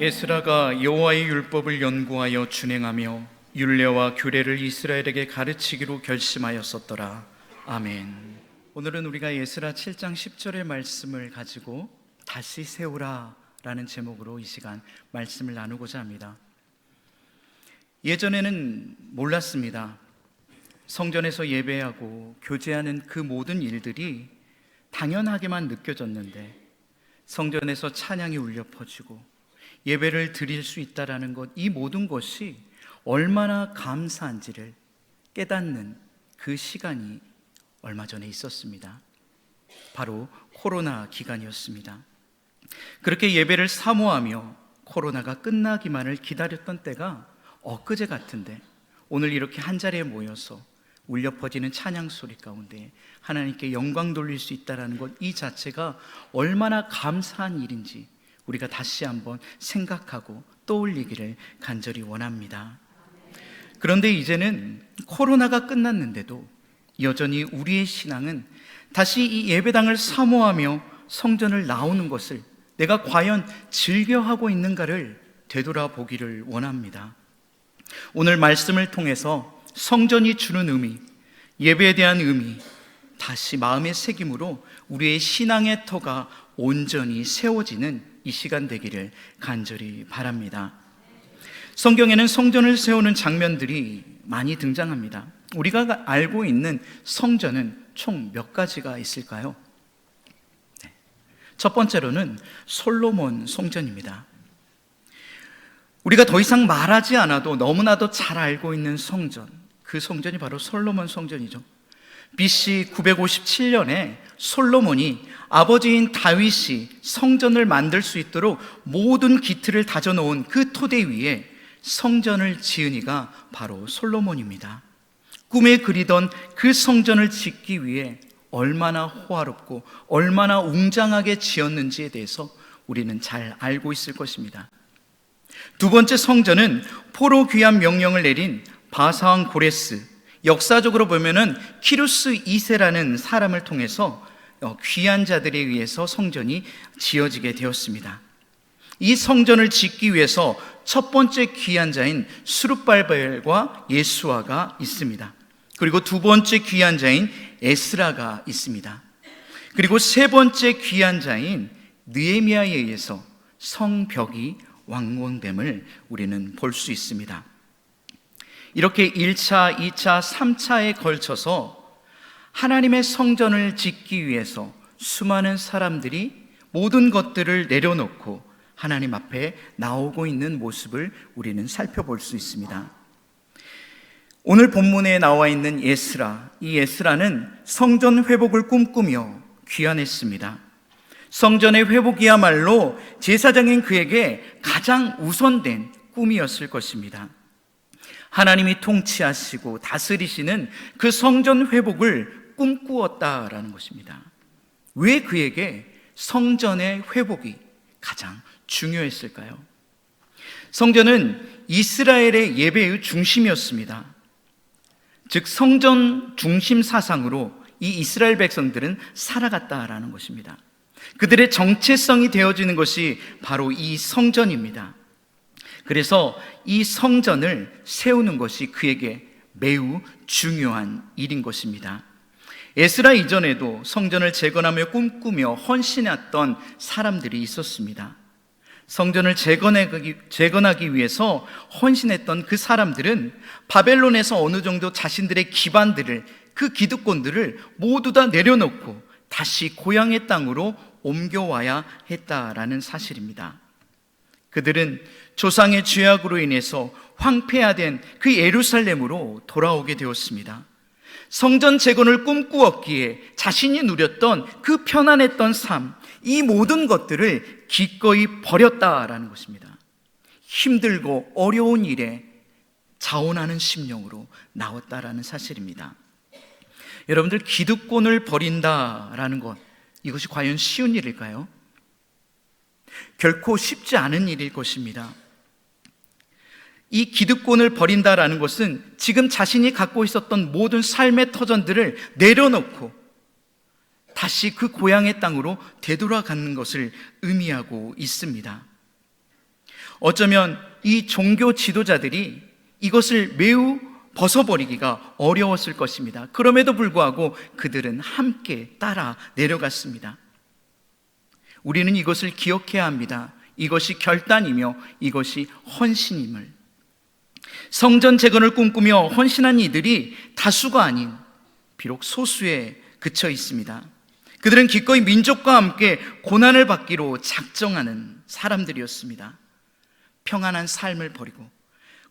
에스라가 여호와의 율법을 연구하여 준행하며 율례와 규례를 이스라엘에게 가르치기로 결심하였었더라. 아멘. 오늘은 우리가 에스라 7장 10절의 말씀을 가지고 다시 세우라 라는 제목으로 이 시간 말씀을 나누고자 합니다. 예전에는 몰랐습니다. 성전에서 예배하고 교제하는 그 모든 일들이 당연하게만 느껴졌는데, 성전에서 찬양이 울려 퍼지고 예배를 드릴 수 있다라는 것, 이 모든 것이 얼마나 감사한지를 깨닫는 그 시간이 얼마 전에 있었습니다. 바로 코로나 기간이었습니다. 그렇게 예배를 사모하며 코로나가 끝나기만을 기다렸던 때가 엊그제 같은데, 오늘 이렇게 한자리에 모여서 울려 퍼지는 찬양 소리 가운데 하나님께 영광 돌릴 수 있다는 것, 이 자체가 얼마나 감사한 일인지 우리가 다시 한번 생각하고 떠올리기를 간절히 원합니다. 그런데 이제는 코로나가 끝났는데도 여전히 우리의 신앙은 다시 이 예배당을 사모하며 성전을 나오는 것을 내가 과연 즐겨하고 있는가를 되돌아보기를 원합니다. 오늘 말씀을 통해서 성전이 주는 의미, 예배에 대한 의미, 다시 마음의 새김으로 우리의 신앙의 터가 온전히 세워지는 이 시간 되기를 간절히 바랍니다. 성경에는 성전을 세우는 장면들이 많이 등장합니다. 우리가 알고 있는 성전은 총 몇 가지가 있을까요? 첫 번째로는 솔로몬 성전입니다. 우리가 더 이상 말하지 않아도 너무나도 잘 알고 있는 성전, 그 성전이 바로 솔로몬 성전이죠. BC 957년에 솔로몬이 아버지인 다윗이 성전을 만들 수 있도록 모든 기틀을 다져놓은 그 토대 위에 성전을 지은 이가 바로 솔로몬입니다. 꿈에 그리던 그 성전을 짓기 위해 얼마나 호화롭고 얼마나 웅장하게 지었는지에 대해서 우리는 잘 알고 있을 것입니다. 두 번째 성전은 포로 귀환 명령을 내린 바사왕 고레스, 역사적으로 보면은 키루스 2세라는 사람을 통해서 귀한 자들에 의해서 성전이 지어지게 되었습니다. 이 성전을 짓기 위해서 첫 번째 귀한 자인 스룹발벨과 예수아가 있습니다. 그리고 두 번째 귀한 자인 에스라가 있습니다. 그리고 세 번째 귀한 자인 느헤미야에 의해서 성벽이 완공됨을 우리는 볼 수 있습니다. 이렇게 1차, 2차, 3차에 걸쳐서 하나님의 성전을 짓기 위해서 수많은 사람들이 모든 것들을 내려놓고 하나님 앞에 나오고 있는 모습을 우리는 살펴볼 수 있습니다. 오늘 본문에 나와 있는 에스라, 이 에스라는 성전 회복을 꿈꾸며 귀환했습니다. 성전의 회복이야말로 제사장인 그에게 가장 우선된 꿈이었을 것입니다. 하나님이 통치하시고 다스리시는 그 성전 회복을 꿈꾸었다라는 것입니다. 왜 그에게 성전의 회복이 가장 중요했을까요? 성전은 이스라엘의 예배의 중심이었습니다. 즉 성전 중심 사상으로 이 이스라엘 백성들은 살아갔다라는 것입니다. 그들의 정체성이 되어지는 것이 바로 이 성전입니다. 그래서 이 성전을 세우는 것이 그에게 매우 중요한 일인 것입니다. 에스라 이전에도 성전을 재건하며 꿈꾸며 헌신했던 사람들이 있었습니다. 성전을 재건하기 위해서 헌신했던 그 사람들은 바벨론에서 어느 정도 자신들의 기반들을, 그 기득권들을 모두 다 내려놓고 다시 고향의 땅으로 옮겨와야 했다라는 사실입니다. 그들은 조상의 죄악으로 인해서 황폐화된 그 예루살렘으로 돌아오게 되었습니다. 성전 재건을 꿈꾸었기에 자신이 누렸던 그 편안했던 삶, 이 모든 것들을 기꺼이 버렸다라는 것입니다. 힘들고 어려운 일에 자원하는 심령으로 나왔다라는 사실입니다. 여러분들, 기득권을 버린다라는 것, 이것이 과연 쉬운 일일까요? 결코 쉽지 않은 일일 것입니다. 이 기득권을 버린다라는 것은 지금 자신이 갖고 있었던 모든 삶의 터전들을 내려놓고 다시 그 고향의 땅으로 되돌아가는 것을 의미하고 있습니다. 어쩌면 이 종교 지도자들이 이것을 매우 벗어버리기가 어려웠을 것입니다. 그럼에도 불구하고 그들은 함께 따라 내려갔습니다. 우리는 이것을 기억해야 합니다. 이것이 결단이며 이것이 헌신임을. 성전 재건을 꿈꾸며 헌신한 이들이 다수가 아닌 비록 소수에 그쳐 있습니다. 그들은 기꺼이 민족과 함께 고난을 받기로 작정하는 사람들이었습니다. 평안한 삶을 버리고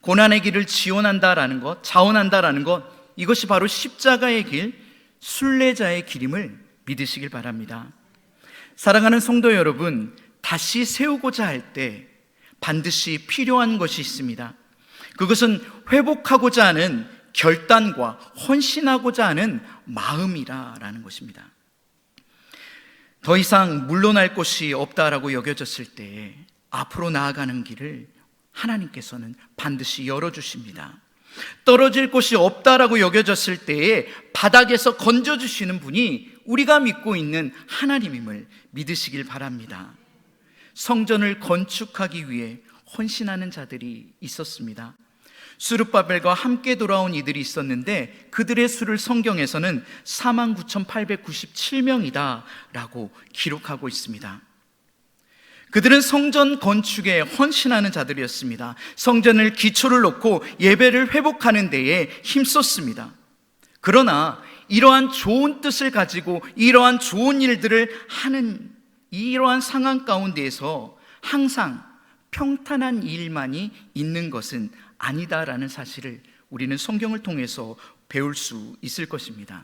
고난의 길을 지원한다라는 것, 자원한다라는 것, 이것이 바로 십자가의 길, 순례자의 길임을 믿으시길 바랍니다. 사랑하는 성도 여러분, 다시 세우고자 할 때 반드시 필요한 것이 있습니다. 그것은 회복하고자 하는 결단과 헌신하고자 하는 마음이라는 것입니다. 더 이상 물러날 곳이 없다라고 여겨졌을 때 앞으로 나아가는 길을 하나님께서는 반드시 열어주십니다. 떨어질 곳이 없다라고 여겨졌을 때에 바닥에서 건져주시는 분이 우리가 믿고 있는 하나님임을 믿으시길 바랍니다. 성전을 건축하기 위해 헌신하는 자들이 있었습니다. 스룹바벨과 함께 돌아온 이들이 있었는데 그들의 수를 성경에서는 49,897명이다 라고 기록하고 있습니다. 그들은 성전 건축에 헌신하는 자들이었습니다. 성전을 기초를 놓고 예배를 회복하는 데에 힘썼습니다. 그러나 이러한 좋은 뜻을 가지고 이러한 좋은 일들을 하는 이러한 상황 가운데에서 항상 평탄한 일만이 있는 것은 아니다라는 사실을 우리는 성경을 통해서 배울 수 있을 것입니다.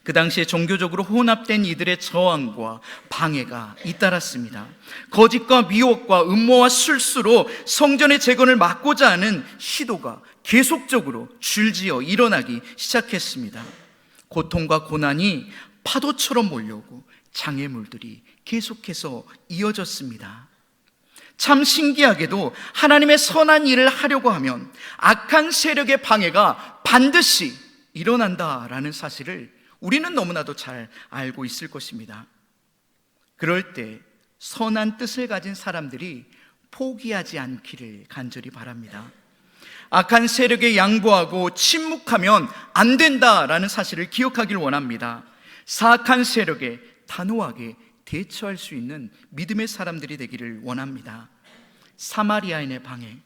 그 당시에 종교적으로 혼합된 이들의 저항과 방해가 잇따랐습니다. 거짓과 미혹과 음모와 술수로 성전의 재건을 막고자 하는 시도가 계속적으로 줄지어 일어나기 시작했습니다. 고통과 고난이 파도처럼 몰려오고 장애물들이 계속해서 이어졌습니다. 참 신기하게도 하나님의 선한 일을 하려고 하면 악한 세력의 방해가 반드시 일어난다라는 사실을 우리는 너무나도 잘 알고 있을 것입니다. 그럴 때 선한 뜻을 가진 사람들이 포기하지 않기를 간절히 바랍니다. 악한 세력에 양보하고 침묵하면 안 된다라는 사실을 기억하길 원합니다. 사악한 세력에 단호하게 대처할 수 있는 믿음의 사람들이 되기를 원합니다. 사마리아인의 방해,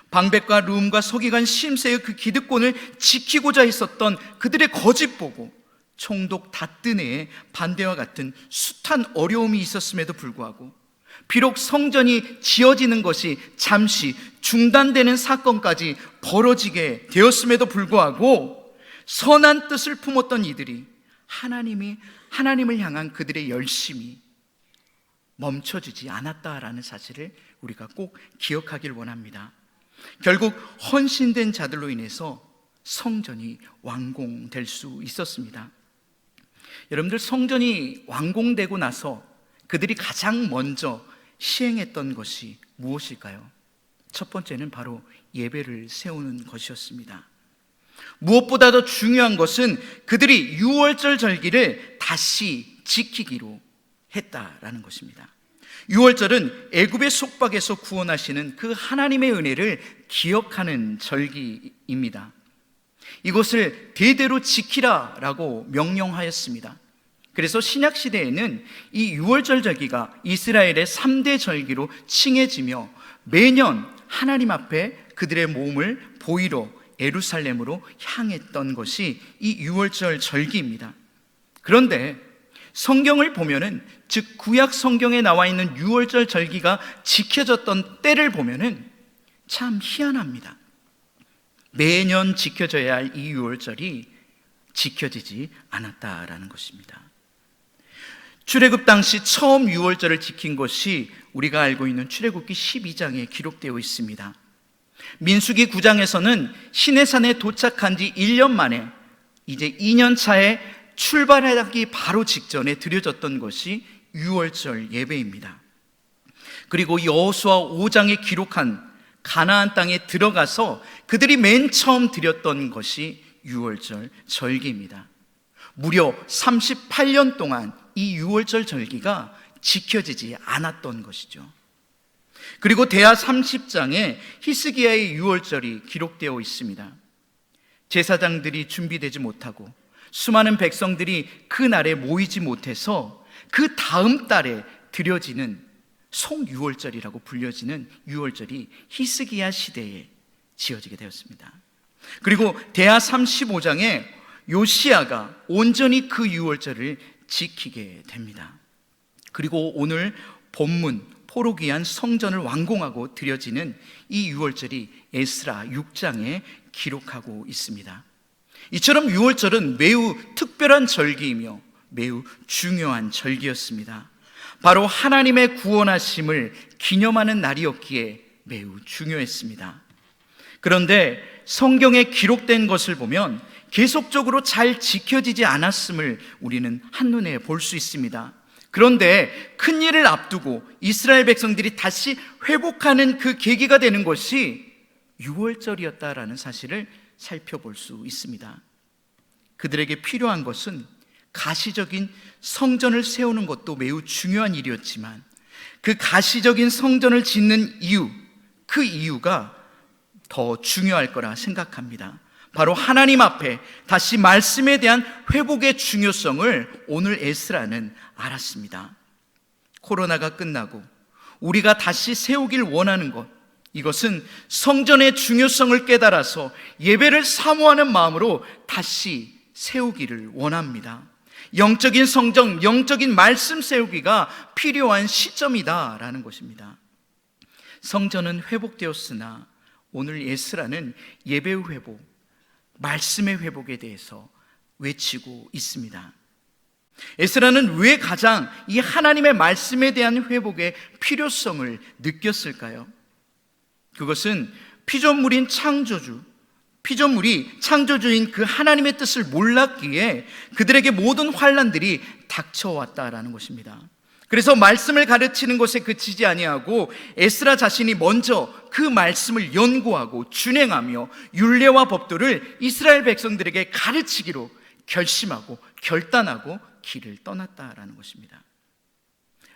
방백과 룸과 서기관 심세의 그 기득권을 지키고자 했었던 그들의 거짓 보고 총독 다뜨네의 반대와 같은 숱한 어려움이 있었음에도 불구하고 비록 성전이 지어지는 것이 잠시 중단되는 사건까지 벌어지게 되었음에도 불구하고 선한 뜻을 품었던 이들이 하나님을 향한 그들의 열심이 멈춰지지 않았다라는 사실을 우리가 꼭 기억하길 원합니다. 결국 헌신된 자들로 인해서 성전이 완공될 수 있었습니다. 여러분들, 성전이 완공되고 나서 그들이 가장 먼저 시행했던 것이 무엇일까요? 첫 번째는 바로 예배를 세우는 것이었습니다. 무엇보다 더 중요한 것은 그들이 유월절 절기를 다시 지키기로 했다라는 것입니다. 유월절은 애굽의 속박에서 구원하시는 그 하나님의 은혜를 기억하는 절기입니다. 이것을 대대로 지키라라고 명령하였습니다. 그래서 신약 시대에는 이 유월절 절기가 이스라엘의 3대 절기로 칭해지며 매년 하나님 앞에 그들의 몸을 보이러 예루살렘으로 향했던 것이 이 유월절 절기입니다. 그런데 성경을 보면은, 즉 구약 성경에 나와 있는 유월절 절기가 지켜졌던 때를 보면은 참 희한합니다. 매년 지켜져야 할 이 유월절이 지켜지지 않았다라는 것입니다. 출애굽 당시 처음 유월절을 지킨 것이 우리가 알고 있는 출애굽기 12장에 기록되어 있습니다. 민수기 9장에서는 시내산에 도착한 지 1년 만에 이제 2년 차에 출발하기 바로 직전에 드려졌던 것이 유월절 예배입니다. 그리고 여호수아 5장에 기록한 가나안 땅에 들어가서 그들이 맨 처음 드렸던 것이 유월절 절기입니다. 무려 38년 동안 이 유월절 절기가 지켜지지 않았던 것이죠. 그리고 대하 30장에 히스기야의 유월절이 기록되어 있습니다. 제사장들이 준비되지 못하고 수많은 백성들이 그 날에 모이지 못해서 그 다음 달에 드려지는 송유월절이라고 불려지는 유월절이 히스기야 시대에 지어지게 되었습니다. 그리고 대하 35장에 요시야가 온전히 그 유월절을 지키게 됩니다. 그리고 오늘 본문 포로기한 성전을 완공하고 드려지는 이 유월절이 에스라 6장에 기록하고 있습니다. 이처럼 유월절은 매우 특별한 절기이며 매우 중요한 절기였습니다. 바로 하나님의 구원하심을 기념하는 날이었기에 매우 중요했습니다. 그런데 성경에 기록된 것을 보면 계속적으로 잘 지켜지지 않았음을 우리는 한눈에 볼 수 있습니다. 그런데 큰 일을 앞두고 이스라엘 백성들이 다시 회복하는 그 계기가 되는 것이 유월절이었다라는 사실을 살펴볼 수 있습니다. 그들에게 필요한 것은 가시적인 성전을 세우는 것도 매우 중요한 일이었지만 그 가시적인 성전을 짓는 이유, 그 이유가 더 중요할 거라 생각합니다. 바로 하나님 앞에 다시 말씀에 대한 회복의 중요성을 오늘 에스라는 알았습니다. 코로나가 끝나고 우리가 다시 세우길 원하는 것, 이것은 성전의 중요성을 깨달아서 예배를 사모하는 마음으로 다시 세우기를 원합니다. 영적인 성전, 영적인 말씀 세우기가 필요한 시점이다라는 것입니다. 성전은 회복되었으나 오늘 에스라는 예배의 회복, 말씀의 회복에 대해서 외치고 있습니다. 에스라는 왜 가장 이 하나님의 말씀에 대한 회복의 필요성을 느꼈을까요? 그것은 피조물이 창조주인 그 하나님의 뜻을 몰랐기에 그들에게 모든 환난들이 닥쳐왔다라는 것입니다. 그래서 말씀을 가르치는 것에 그치지 아니하고 에스라 자신이 먼저 그 말씀을 연구하고 준행하며 율례와 법도를 이스라엘 백성들에게 가르치기로 결심하고 결단하고 길을 떠났다라는 것입니다.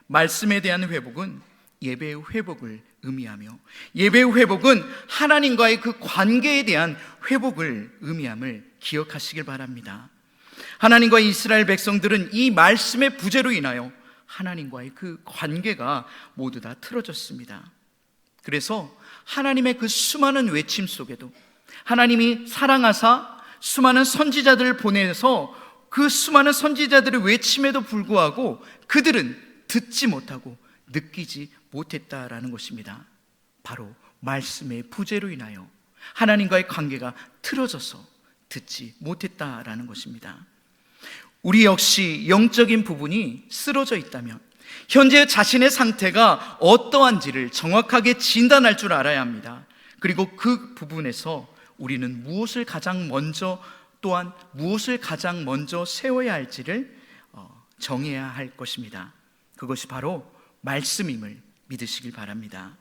말씀에 대한 회복은 예배의 회복을 의미하며 예배의 회복은 하나님과의 그 관계에 대한 회복을 의미함을 기억하시길 바랍니다. 하나님과 이스라엘 백성들은 이 말씀의 부재로 인하여 하나님과의 그 관계가 모두 다 틀어졌습니다. 그래서 하나님의 그 수많은 외침 속에도 하나님이 사랑하사 수많은 선지자들을 보내서 그 수많은 선지자들의 외침에도 불구하고 그들은 듣지 못하고 느끼지 못했다라는 것입니다. 바로 말씀의 부재로 인하여 하나님과의 관계가 틀어져서 듣지 못했다라는 것입니다. 우리 역시 영적인 부분이 쓰러져 있다면 현재 자신의 상태가 어떠한지를 정확하게 진단할 줄 알아야 합니다. 그리고 그 부분에서 우리는 무엇을 가장 먼저 세워야 할지를 정해야 할 것입니다. 그것이 바로 말씀임을 믿으시길 바랍니다.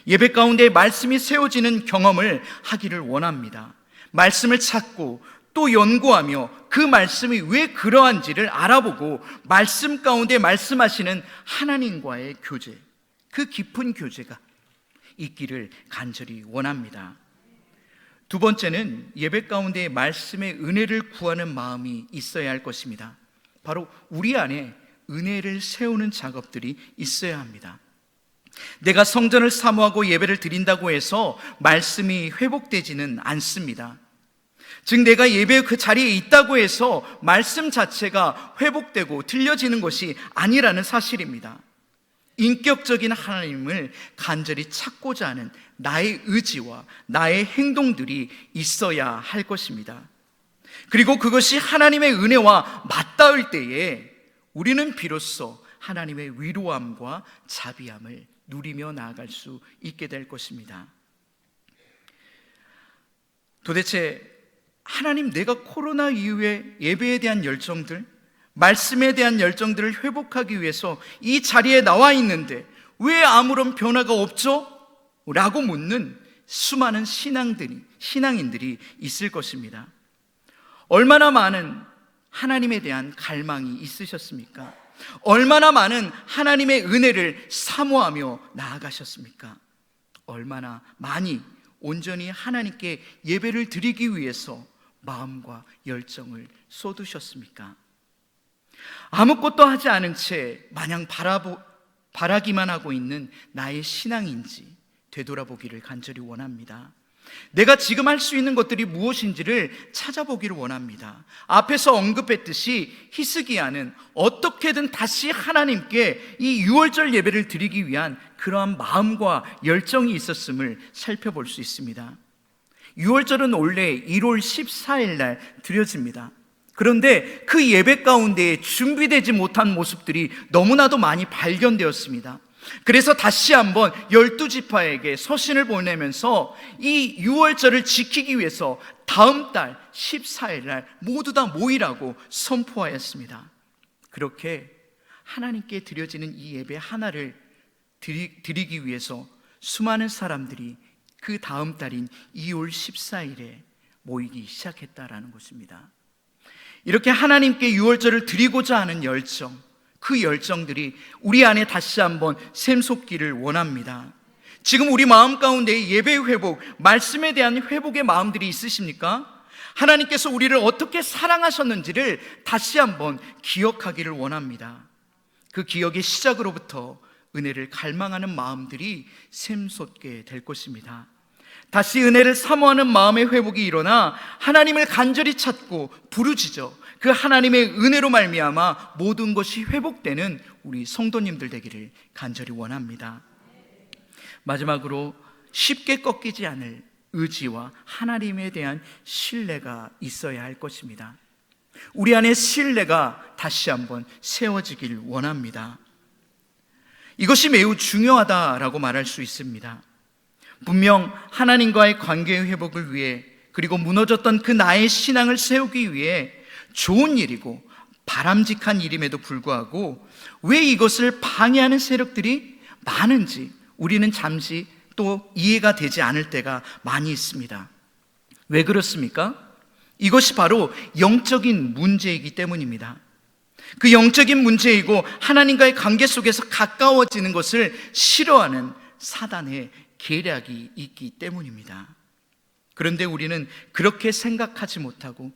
예배 가운데 말씀이 세워지는 경험을 하기를 원합니다. 말씀을 찾고 또 연구하며 그 말씀이 왜 그러한지를 알아보고 말씀 가운데 말씀하시는 하나님과의 교제, 그 깊은 교제가 있기를 간절히 원합니다. 두 번째는 예배 가운데 말씀의 은혜를 구하는 마음이 있어야 할 것입니다. 바로 우리 안에 은혜를 세우는 작업들이 있어야 합니다. 내가 성전을 사모하고 예배를 드린다고 해서 말씀이 회복되지는 않습니다. 즉 내가 예배의 그 자리에 있다고 해서 말씀 자체가 회복되고 들려지는 것이 아니라는 사실입니다. 인격적인 하나님을 간절히 찾고자 하는 나의 의지와 나의 행동들이 있어야 할 것입니다. 그리고 그것이 하나님의 은혜와 맞닿을 때에 우리는 비로소 하나님의 위로함과 자비함을 누리며 나아갈 수 있게 될 것입니다. 도대체 하나님, 내가 코로나 이후에 예배에 대한 열정들, 말씀에 대한 열정들을 회복하기 위해서 이 자리에 나와 있는데 왜 아무런 변화가 없죠? 라고 묻는 수많은 신앙인들이 있을 것입니다. 얼마나 많은 하나님에 대한 갈망이 있으셨습니까? 얼마나 많은 하나님의 은혜를 사모하며 나아가셨습니까? 얼마나 많이 온전히 하나님께 예배를 드리기 위해서 마음과 열정을 쏟으셨습니까? 아무것도 하지 않은 채 마냥 바라기만 하고 있는 나의 신앙인지 되돌아보기를 간절히 원합니다. 내가 지금 할 수 있는 것들이 무엇인지를 찾아보기를 원합니다. 앞에서 언급했듯이 히스기야는 어떻게든 다시 하나님께 이 유월절 예배를 드리기 위한 그러한 마음과 열정이 있었음을 살펴볼 수 있습니다. 유월절은 원래 1월 14일 날 드려집니다. 그런데 그 예배 가운데 준비되지 못한 모습들이 너무나도 많이 발견되었습니다. 그래서 다시 한번 12지파에게 서신을 보내면서 이 유월절을 지키기 위해서 다음 달 14일 날 모두 다 모이라고 선포하였습니다. 그렇게 하나님께 드려지는 이 예배 하나를 드리기 위해서 수많은 사람들이 그 다음 달인 2월 14일에 모이기 시작했다라는 것입니다. 이렇게 하나님께 유월절을 드리고자 하는 열정, 그 열정들이 우리 안에 다시 한번 샘솟기를 원합니다. 지금 우리 마음 가운데 예배 회복, 말씀에 대한 회복의 마음들이 있으십니까? 하나님께서 우리를 어떻게 사랑하셨는지를 다시 한번 기억하기를 원합니다. 그 기억의 시작으로부터 은혜를 갈망하는 마음들이 샘솟게 될 것입니다. 다시 은혜를 사모하는 마음의 회복이 일어나 하나님을 간절히 찾고 부르짖어 그 하나님의 은혜로 말미암아 모든 것이 회복되는 우리 성도님들 되기를 간절히 원합니다. 마지막으로 쉽게 꺾이지 않을 의지와 하나님에 대한 신뢰가 있어야 할 것입니다. 우리 안에 신뢰가 다시 한번 세워지길 원합니다. 이것이 매우 중요하다라고 말할 수 있습니다. 분명 하나님과의 관계의 회복을 위해, 그리고 무너졌던 그 나의 신앙을 세우기 위해 좋은 일이고 바람직한 일임에도 불구하고 왜 이것을 방해하는 세력들이 많은지 우리는 잠시 또 이해가 되지 않을 때가 많이 있습니다. 왜 그렇습니까? 이것이 바로 영적인 문제이기 때문입니다. 그 영적인 문제이고 하나님과의 관계 속에서 가까워지는 것을 싫어하는 사단의 계략이 있기 때문입니다. 그런데 우리는 그렇게 생각하지 못하고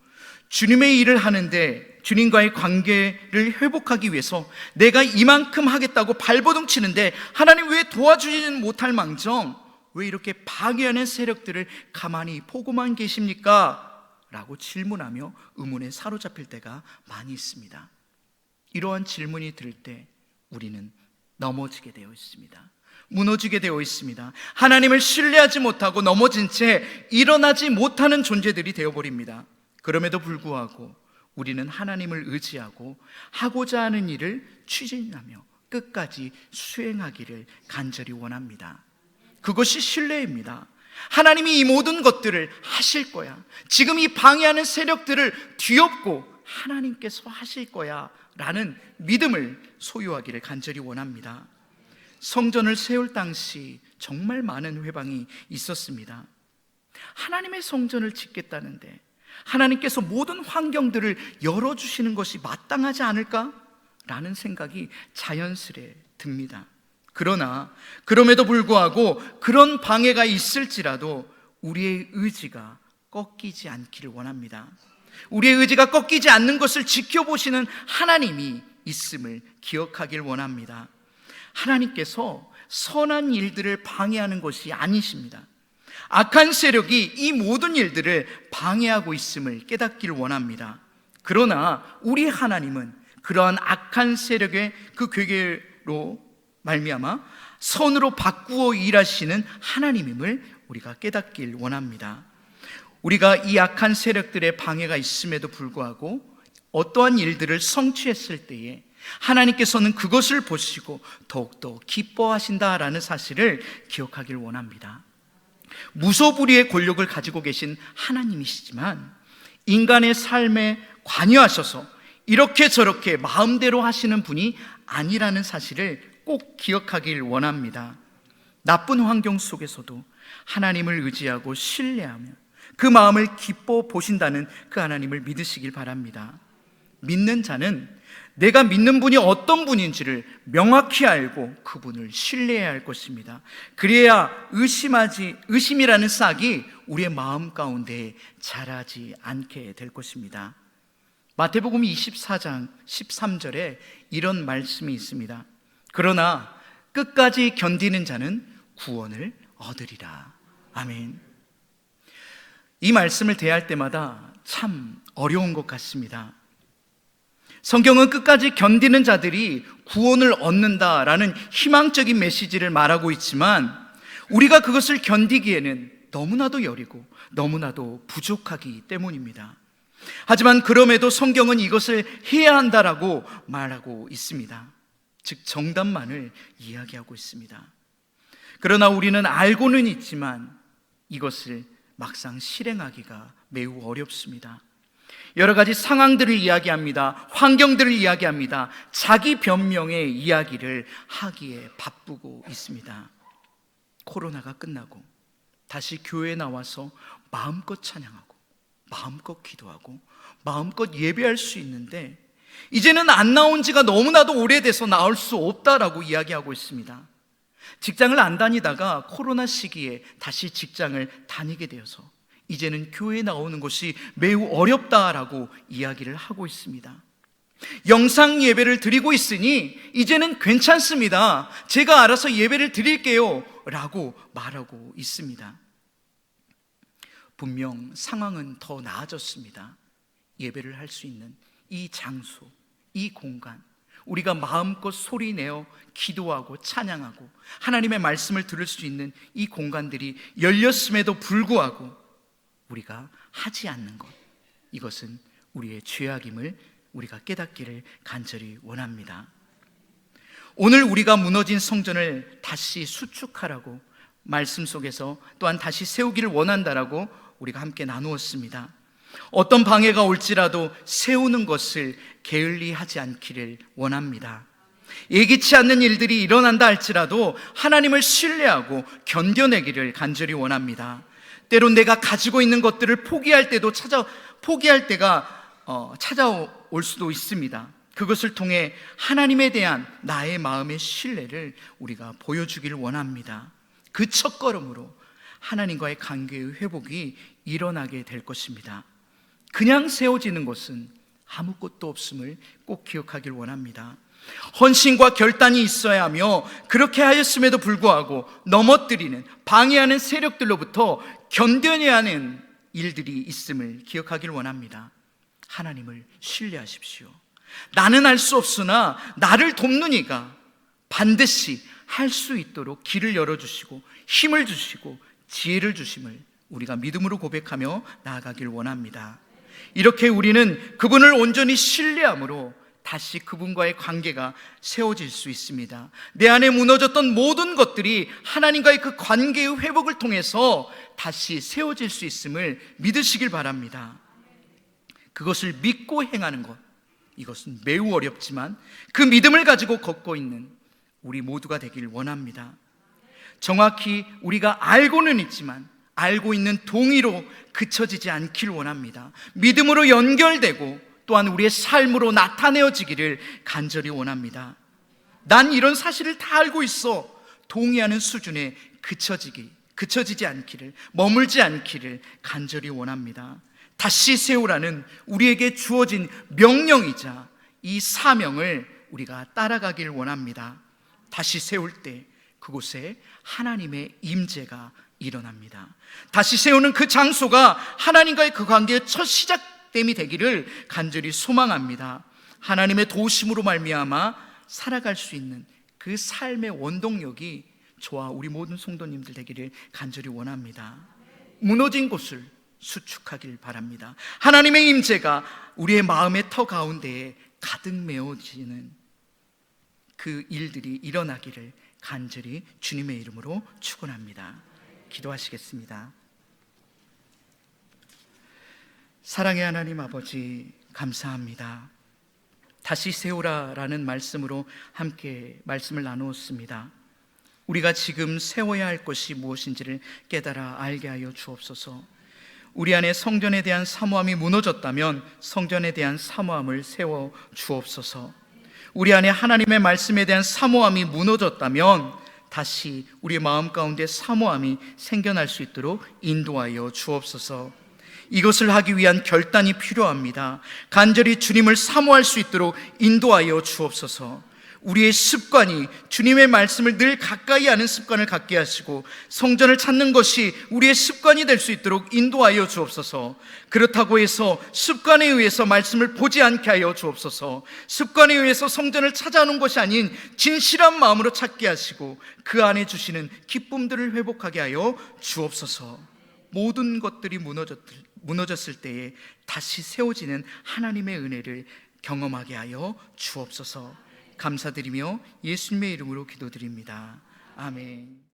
주님의 일을 하는데, 주님과의 관계를 회복하기 위해서 내가 이만큼 하겠다고 발버둥 치는데 하나님 왜 도와주지는 못할 망정 왜 이렇게 방해하는 세력들을 가만히 보고만 계십니까? 라고 질문하며 의문에 사로잡힐 때가 많이 있습니다. 이러한 질문이 들 때 우리는 넘어지게 되어 있습니다. 무너지게 되어 있습니다. 하나님을 신뢰하지 못하고 넘어진 채 일어나지 못하는 존재들이 되어버립니다. 그럼에도 불구하고 우리는 하나님을 의지하고 하고자 하는 일을 추진하며 끝까지 수행하기를 간절히 원합니다. 그것이 신뢰입니다. 하나님이 이 모든 것들을 하실 거야, 지금 이 방해하는 세력들을 뒤엎고 하나님께서 하실 거야 라는 믿음을 소유하기를 간절히 원합니다. 성전을 세울 당시 정말 많은 회방이 있었습니다. 하나님의 성전을 짓겠다는데 하나님께서 모든 환경들을 열어주시는 것이 마땅하지 않을까? 라는 생각이 자연스레 듭니다. 그러나 그럼에도 불구하고 그런 방해가 있을지라도 우리의 의지가 꺾이지 않기를 원합니다. 우리의 의지가 꺾이지 않는 것을 지켜보시는 하나님이 있음을 기억하길 원합니다. 하나님께서 선한 일들을 방해하는 것이 아니십니다. 악한 세력이 이 모든 일들을 방해하고 있음을 깨닫기를 원합니다. 그러나 우리 하나님은 그러한 악한 세력의 그 괴계로 말미암아 선으로 바꾸어 일하시는 하나님임을 우리가 깨닫길 원합니다. 우리가 이 악한 세력들의 방해가 있음에도 불구하고 어떠한 일들을 성취했을 때에 하나님께서는 그것을 보시고 더욱더 기뻐하신다라는 사실을 기억하길 원합니다. 무소불위의 권력을 가지고 계신 하나님이시지만 인간의 삶에 관여하셔서 이렇게 저렇게 마음대로 하시는 분이 아니라는 사실을 꼭 기억하길 원합니다. 나쁜 환경 속에서도 하나님을 의지하고 신뢰하며 그 마음을 기뻐 보신다는 그 하나님을 믿으시길 바랍니다. 믿는 자는 내가 믿는 분이 어떤 분인지를 명확히 알고 그분을 신뢰해야 할 것입니다. 그래야 의심이라는 싹이 우리의 마음 가운데 자라지 않게 될 것입니다. 마태복음 24장 13절에 이런 말씀이 있습니다. 그러나 끝까지 견디는 자는 구원을 얻으리라. 아멘. 이 말씀을 대할 때마다 참 어려운 것 같습니다. 성경은 끝까지 견디는 자들이 구원을 얻는다라는 희망적인 메시지를 말하고 있지만 우리가 그것을 견디기에는 너무나도 여리고 너무나도 부족하기 때문입니다. 하지만 그럼에도 성경은 이것을 해야 한다라고 말하고 있습니다. 즉 정답만을 이야기하고 있습니다. 그러나 우리는 알고는 있지만 이것을 막상 실행하기가 매우 어렵습니다. 여러 가지 상황들을 이야기합니다. 환경들을 이야기합니다. 자기 변명의 이야기를 하기에 바쁘고 있습니다. 코로나가 끝나고 다시 교회에 나와서 마음껏 찬양하고 마음껏 기도하고 마음껏 예배할 수 있는데 이제는 안 나온 지가 너무나도 오래돼서 나올 수 없다라고 이야기하고 있습니다. 직장을 안 다니다가 코로나 시기에 다시 직장을 다니게 되어서 이제는 교회에 나오는 것이 매우 어렵다라고 이야기를 하고 있습니다. 영상 예배를 드리고 있으니 이제는 괜찮습니다. 제가 알아서 예배를 드릴게요 라고 말하고 있습니다. 분명 상황은 더 나아졌습니다. 예배를 할 수 있는 이 장소, 이 공간, 우리가 마음껏 소리내어 기도하고 찬양하고 하나님의 말씀을 들을 수 있는 이 공간들이 열렸음에도 불구하고 우리가 하지 않는 것, 이것은 우리의 죄악임을 우리가 깨닫기를 간절히 원합니다. 오늘 우리가 무너진 성전을 다시 수축하라고 말씀 속에서 또한 다시 세우기를 원한다라고 우리가 함께 나누었습니다. 어떤 방해가 올지라도 세우는 것을 게을리 하지 않기를 원합니다. 예기치 않는 일들이 일어난다 할지라도 하나님을 신뢰하고 견뎌내기를 간절히 원합니다. 때론 내가 가지고 있는 것들을 포기할 때가 찾아올 수도 있습니다. 그것을 통해 하나님에 대한 나의 마음의 신뢰를 우리가 보여주기를 원합니다. 그 첫걸음으로 하나님과의 관계의 회복이 일어나게 될 것입니다. 그냥 세워지는 것은 아무것도 없음을 꼭 기억하길 원합니다. 헌신과 결단이 있어야 하며 그렇게 하였음에도 불구하고 넘어뜨리는, 방해하는 세력들로부터 견뎌내야 하는 일들이 있음을 기억하길 원합니다. 하나님을 신뢰하십시오. 나는 할 수 없으나 나를 돕는 이가 반드시 할 수 있도록 길을 열어주시고 힘을 주시고 지혜를 주심을 우리가 믿음으로 고백하며 나아가길 원합니다. 이렇게 우리는 그분을 온전히 신뢰함으로 다시 그분과의 관계가 세워질 수 있습니다. 내 안에 무너졌던 모든 것들이 하나님과의 그 관계의 회복을 통해서 다시 세워질 수 있음을 믿으시길 바랍니다. 그것을 믿고 행하는 것, 이것은 매우 어렵지만 그 믿음을 가지고 걷고 있는 우리 모두가 되길 원합니다. 정확히 우리가 알고는 있지만 알고 있는 동의로 그쳐지지 않길 원합니다. 믿음으로 연결되고 또한 우리의 삶으로 나타내어지기를 간절히 원합니다. 난 이런 사실을 다 알고 있어. 동의하는 수준에 그쳐지지 않기를, 머물지 않기를 간절히 원합니다. 다시 세우라는 우리에게 주어진 명령이자 이 사명을 우리가 따라가길 원합니다. 다시 세울 때 그곳에 하나님의 임재가 일어납니다. 다시 세우는 그 장소가 하나님과의 그 관계의 첫 시작됨이 되기를 간절히 소망합니다. 하나님의 도우심으로 말미암아 살아갈 수 있는 그 삶의 원동력이 저와 우리 모든 성도님들 되기를 간절히 원합니다. 무너진 곳을 수축하길 바랍니다. 하나님의 임재가 우리의 마음의 터 가운데에 가득 메워지는 그 일들이 일어나기를 간절히 주님의 이름으로 축원합니다. 기도하시겠습니다. 사랑의 하나님 아버지, 감사합니다. 다시 세우라라는 말씀으로 함께 말씀을 나누었습니다. 우리가 지금 세워야 할 것이 무엇인지를 깨달아 알게 하여 주옵소서. 우리 안에 성전에 대한 사모함이 무너졌다면 성전에 대한 사모함을 세워 주옵소서. 우리 안에 하나님의 말씀에 대한 사모함이 무너졌다면 다시 우리 마음 가운데 사모함이 생겨날 수 있도록 인도하여 주옵소서. 이것을 하기 위한 결단이 필요합니다. 간절히 주님을 사모할 수 있도록 인도하여 주옵소서. 우리의 습관이 주님의 말씀을 늘 가까이 하는 습관을 갖게 하시고 성전을 찾는 것이 우리의 습관이 될 수 있도록 인도하여 주옵소서. 그렇다고 해서 습관에 의해서 말씀을 보지 않게 하여 주옵소서. 습관에 의해서 성전을 찾아오는 것이 아닌 진실한 마음으로 찾게 하시고 그 안에 주시는 기쁨들을 회복하게 하여 주옵소서. 모든 것들이 무너졌을 때에 다시 세워지는 하나님의 은혜를 경험하게 하여 주옵소서. 감사드리며 예수님의 이름으로 기도드립니다. 아멘.